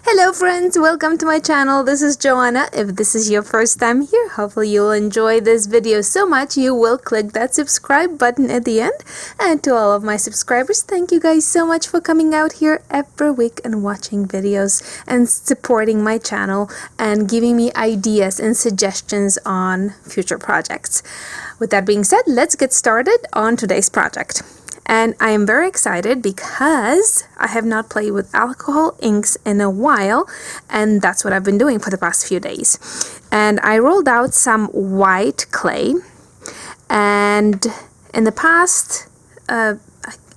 Hello friends, welcome to my channel. This is Joanna. If this is your first time here, hopefully you'll enjoy this video so much you will click that subscribe button at the end. And to all of my subscribers, thank you guys so much for coming out here every week and watching videos and supporting my channel and giving me ideas and suggestions on future projects. With that being said, let's get started on today's project. And I am very excited because I have not played with alcohol inks in a while, and that's what I've been doing for the past few days. And I rolled out some white clay, and in the past, I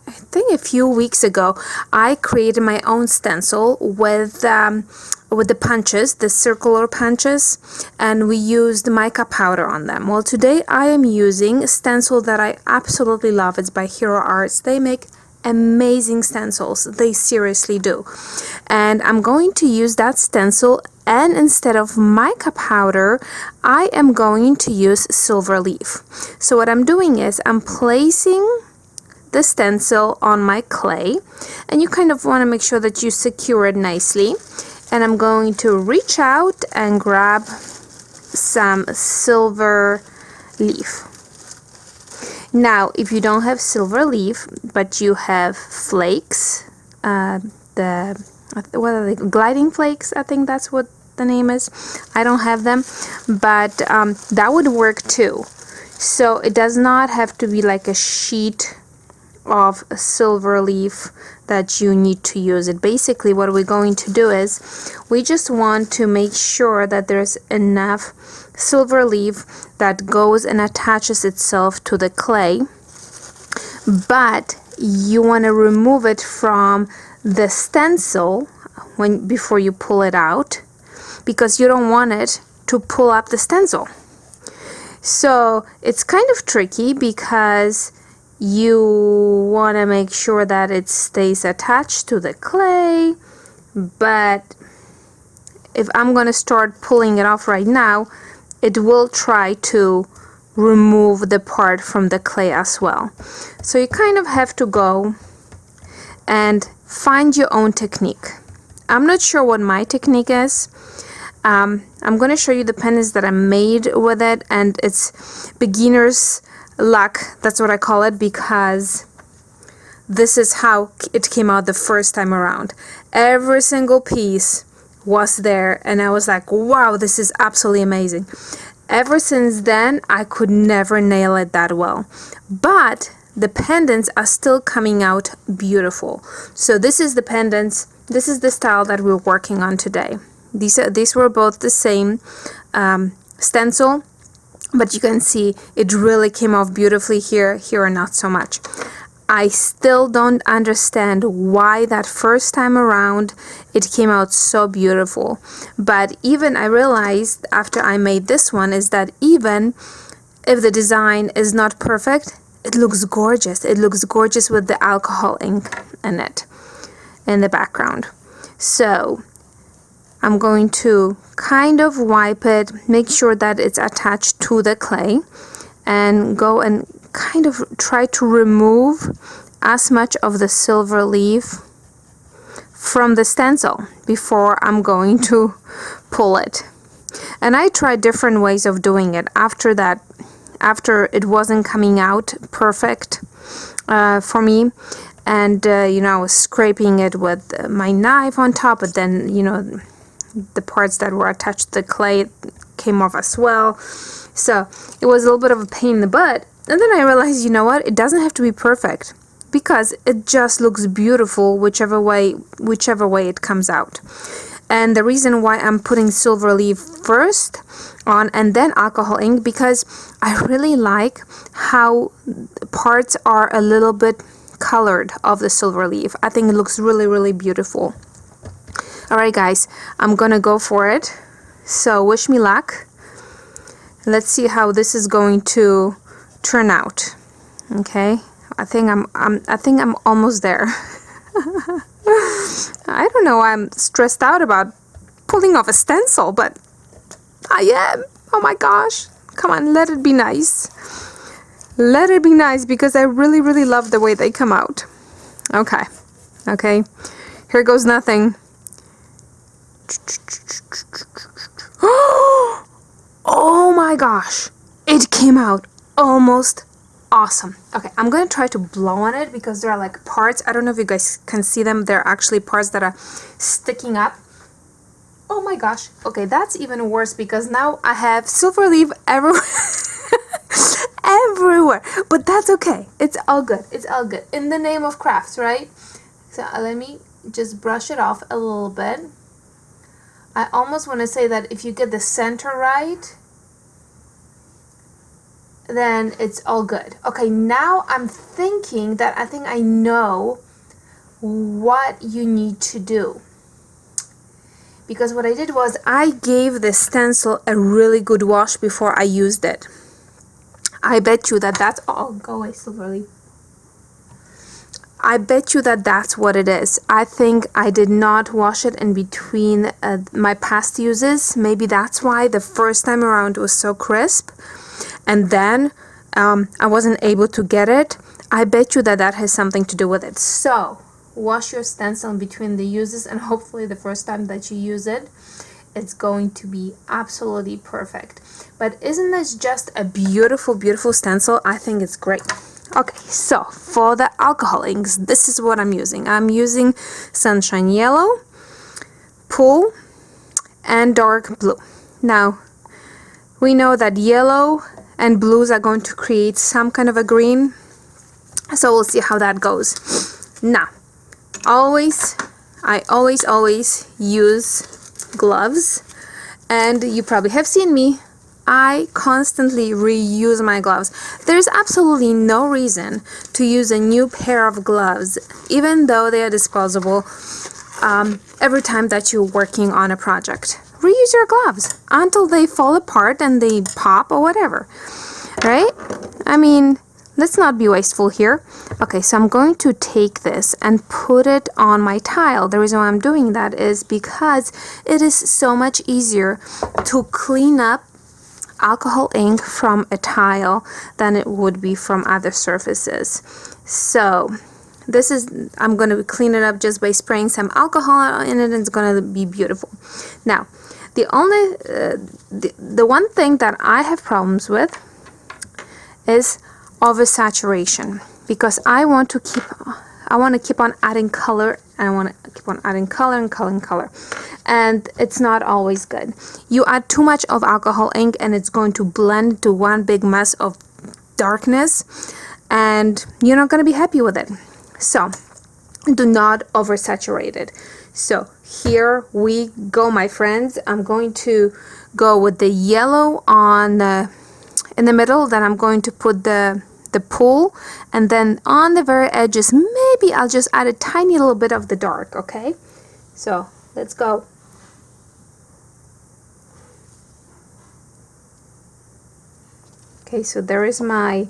think a few weeks ago, I created my own stencil with the punches, the circular punches, and we used mica powder on them. Well, today I am using a stencil that I absolutely love. It's by Hero Arts. They make amazing stencils. They seriously do. And I'm going to use that stencil, and instead of mica powder, I am going to use silver leaf. So what I'm doing is I'm placing the stencil on my clay, and you kind of want to make sure that you secure it nicely. And I'm going to reach out and grab some silver leaf. Now, if you don't have silver leaf, but you have flakes, what are they? Gliding flakes, I think that's what the name is. I don't have them, but that would work too. So it does not have to be like a sheet of a silver leaf that you need to use it. Basically, what we're going to do is we just want to make sure that there's enough silver leaf that goes and attaches itself to the clay, but you want to remove it from the stencil before you pull it out, because you don't want it to pull up the stencil. So it's kind of tricky because you want to make sure that it stays attached to the clay, but if I'm going to start pulling it off right now, it will try to remove the part from the clay as well. So you kind of have to go and find your own technique. I'm not sure what my technique is. I'm going to show you the pendants that I made with it, and it's beginner's luck, that's what I call it, because this is how it came out the first time around. Every single piece was there, and I was like, wow, this is absolutely amazing. Ever since then, I could never nail it that well, but the pendants are still coming out beautiful. So this is the pendants, this is the style that we're working on today. These were both the same stencil, but you can see it really came off beautifully here not so much. I still don't understand why that first time around it came out so beautiful. But even I realized after I made this one is that even if the design is not perfect, it looks gorgeous. It looks gorgeous with the alcohol ink in it, in the background. So I'm going to kind of wipe it, make sure that it's attached to the clay, and go and kind of try to remove as much of the silver leaf from the stencil before I'm going to pull it. And I tried different ways of doing it after that, after it wasn't coming out perfect for me. And, I was scraping it with my knife on top, but then, the parts that were attached to the clay came off as well. So it was a little bit of a pain in the butt. And then I realized, you know what? It doesn't have to be perfect, because it just looks beautiful whichever way it comes out. And the reason why I'm putting silver leaf first on and then alcohol ink, because I really like how parts are a little bit colored of the silver leaf. I think it looks really, really beautiful. Alright guys, I'm gonna go for it, so wish me luck. Let's see how this is going to turn out. Okay, I think I'm almost there. I don't know why I'm stressed out about pulling off a stencil, but I am. Oh my gosh, come on, let it be nice. Let it be nice, because I really, really love the way they come out. Okay, here goes nothing. Oh my gosh, it came out almost awesome. Okay, I'm gonna try to blow on it because there are like parts, I don't know if you guys can see them, they're actually parts that are sticking up. Oh my gosh. Okay, that's even worse because now I have silver leaf everywhere. Everywhere. But that's okay. It's all good. It's all good. In the name of crafts, right? So let me just brush it off a little bit. I almost want to say that if you get the center right, then it's all good. Okay, now I'm thinking that I think I know what you need to do. Because what I did was I gave the stencil a really good wash before I used it. I bet you that that's all. Go away, Silverleaf. I bet you that that's what it is. I think I did not wash it in between my past uses. Maybe that's why the first time around it was so crisp. And then I wasn't able to get it. I bet you that that has something to do with it. So wash your stencil in between the uses, and hopefully the first time that you use it, it's going to be absolutely perfect. But isn't this just a beautiful, beautiful stencil? I think it's great. Okay, so for the alcohol inks, this is what I'm using. I'm using Sunshine Yellow, Pool, and Dark Blue. Now, we know that yellow and blues are going to create some kind of a green, so we'll see how that goes. Now, I always use gloves, and you probably have seen me. I constantly reuse my gloves. There's absolutely no reason to use a new pair of gloves, even though they are disposable, every time that you're working on a project. Reuse your gloves until they fall apart and they pop or whatever, right? I mean, let's not be wasteful here. Okay, so I'm going to take this and put it on my tile. The reason why I'm doing that is because it is so much easier to clean up alcohol ink from a tile than it would be from other surfaces. So this is, I'm going to clean it up just by spraying some alcohol in it, and it's going to be beautiful. Now, the only, the one thing that I have problems with is oversaturation, because I want to keep on adding color, and I want to keep on adding color and color and color, and it's not always good. You add too much of alcohol ink and it's going to blend to one big mess of darkness, and you're not going to be happy with it. So do not oversaturate it. So here we go, my friends. I'm going to go with the yellow on in the middle, then I'm going to put the pool, and then on the very edges maybe I'll just add a tiny little bit of the dark. Okay, so let's go. Okay, so there is my,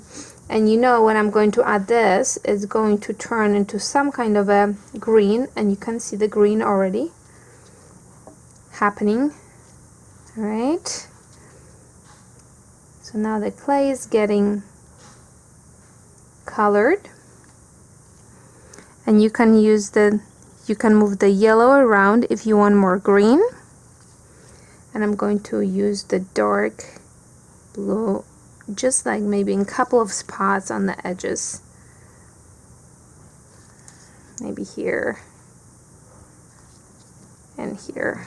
and you know when I'm going to add this, it's going to turn into some kind of a green, and you can see the green already happening. All right, so now the clay is getting colored, and you can move the yellow around if you want more green, and I'm going to use the dark blue just like maybe in a couple of spots on the edges, maybe here and here.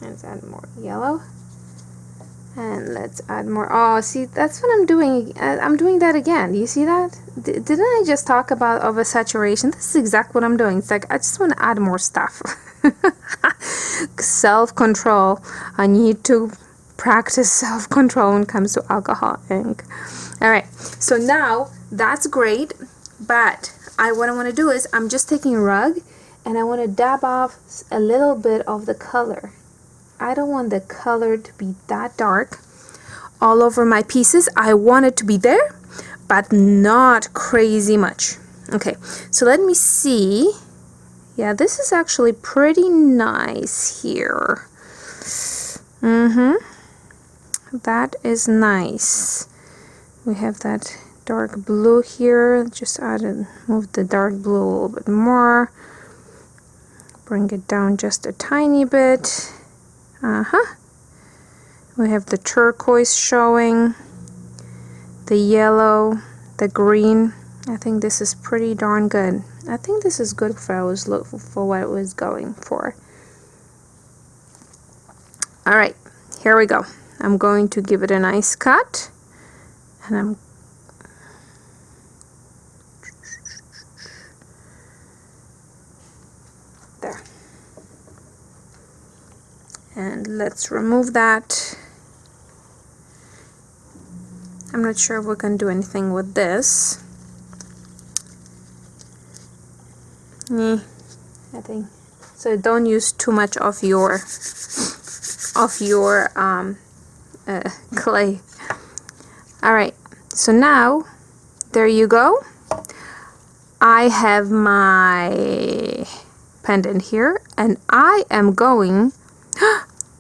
Let's add more yellow. And let's add more. Oh, see, that's what I'm doing. I'm doing that again. Do you see that? Didn't I just talk about oversaturation? This is exactly what I'm doing. It's like I just want to add more stuff. Self-control. I need to practice self-control when it comes to alcohol ink. All right. So now that's great. But what I want to do is I'm just taking a rug and I want to dab off a little bit of the color. I don't want the color to be that dark all over my pieces. I want it to be there, but not crazy much. Okay, so let me see. Yeah, this is actually pretty nice here. That is nice. We have that dark blue here. Just add and move the dark blue a little bit more. Bring it down just a tiny bit. We have the turquoise showing, the yellow, the green. I think this is pretty darn good. I think this is good for what I was going for. Alright, here we go. I'm going to give it a nice cut, and I'm there. And let's remove that. I'm not sure if we can do anything with this. I think so. Don't use too much of your clay. Alright, so now there you go. I have my pendant here, and I am going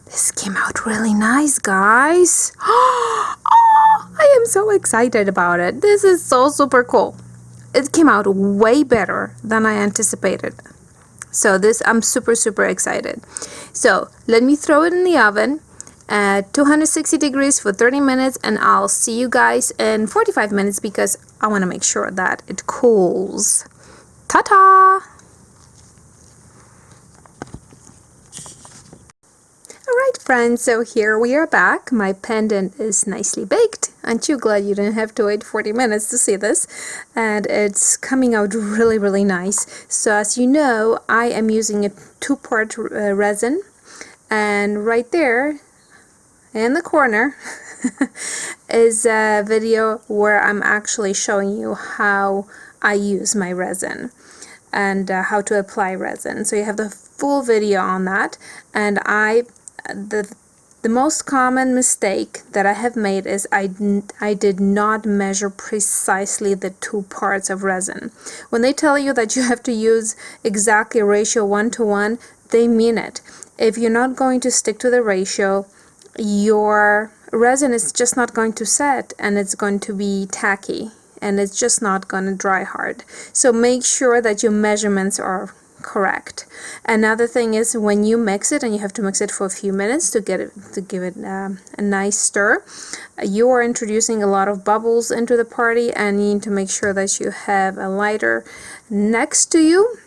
this came out really nice, guys. Oh, I am so excited about it. This is so super cool. It came out way better than I anticipated. So I'm super excited. So let me throw it in the oven at 260 degrees for 30 minutes, and I'll see you guys in 45 minutes because I want to make sure that it cools. Ta-ta! Alright friends, so here we are back. My pendant is nicely baked. Aren't you glad you didn't have to wait 40 minutes to see this? And it's coming out really nice. So as you know, I am using a 2-part resin, and right there in the corner is a video where I'm actually showing you how I use my resin and how to apply resin. So you have the full video on that. And the most common mistake that I have made is I did not measure precisely the 2 parts of resin. When they tell you that you have to use exactly ratio 1:1, they mean it. If you're not going to stick to the ratio, your resin is just not going to set, and it's going to be tacky, and it's just not going to dry hard. So make sure that your measurements are correct. Another thing is when you mix it, and you have to mix it for a few minutes to give it a nice stir, you are introducing a lot of bubbles into the party, and you need to make sure that you have a lighter next to you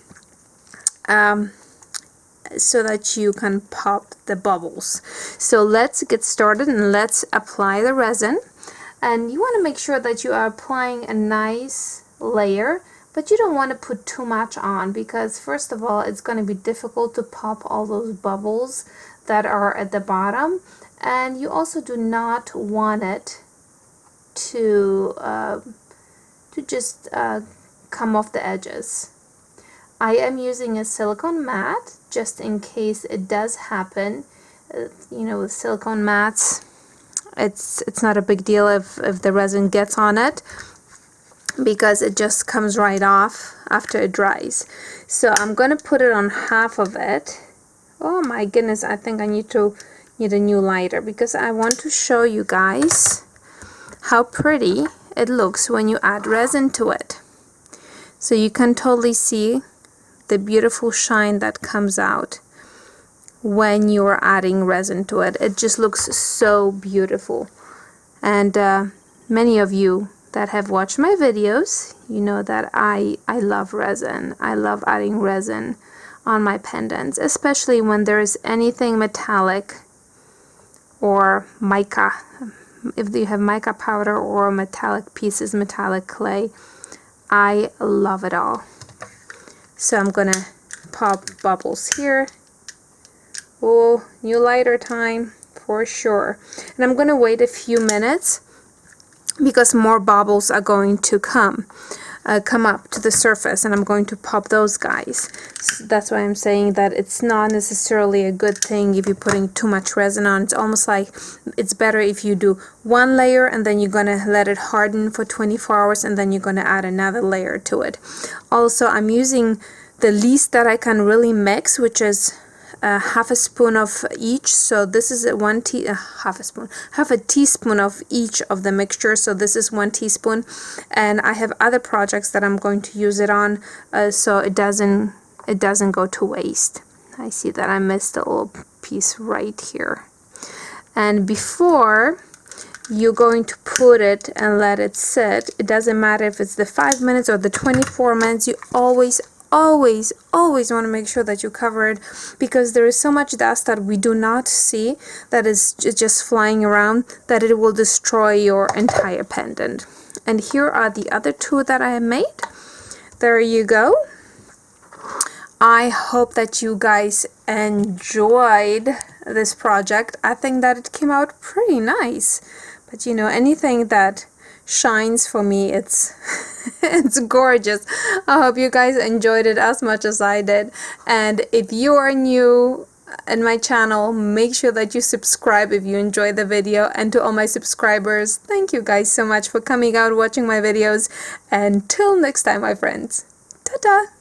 so that you can pop the bubbles. So let's get started and let's apply the resin. And you want to make sure that you are applying a nice layer, but you don't want to put too much on, because first of all, it's going to be difficult to pop all those bubbles that are at the bottom, and you also do not want it to just come off the edges. I am using a silicone mat just in case it does happen. You know, with silicone mats, it's not a big deal if the resin gets on it, because it just comes right off after it dries. So I'm gonna put it on half of it. Oh my goodness, I think I need a new lighter, because I want to show you guys how pretty it looks when you add resin to it. So you can totally see the beautiful shine that comes out when you're adding resin to it. It just looks so beautiful. And many of you that have watched my videos, you know that I love resin. I love adding resin on my pendants, especially when there is anything metallic or mica. If you have mica powder or metallic pieces, metallic clay, I love it all. So I'm gonna pop bubbles here. Oh, new lighter time for sure. And I'm gonna wait a few minutes, because more bubbles are going to come up to the surface, and I'm going to pop those guys. So that's why I'm saying that it's not necessarily a good thing if you're putting too much resin on. It's almost like it's better if you do one layer and then you're gonna let it harden for 24 hours and then you're gonna add another layer to it. Also, I'm using the least that I can really mix, which is half a spoon of each. So this is half a teaspoon of each of the mixture. So this is 1 teaspoon, and I have other projects that I'm going to use it on, so it doesn't go to waste. I see that I missed a little piece right here. And before you're going to put it and let it sit, it doesn't matter if it's the 5 minutes or the 24 minutes, you always want to make sure that you cover it, because there is so much dust that we do not see, that is just flying around, that it will destroy your entire pendant. And here are the other 2 that I have made. There you go. I hope that you guys enjoyed this project. I think that it came out pretty nice. But you know, anything that shines for me, it's it's gorgeous. I hope you guys enjoyed it as much as I did. And if you are new in my channel, make sure that you subscribe if you enjoyed the video. And to all my subscribers, thank you guys so much for coming out, watching my videos. Until next time, my friends. Ta-ta!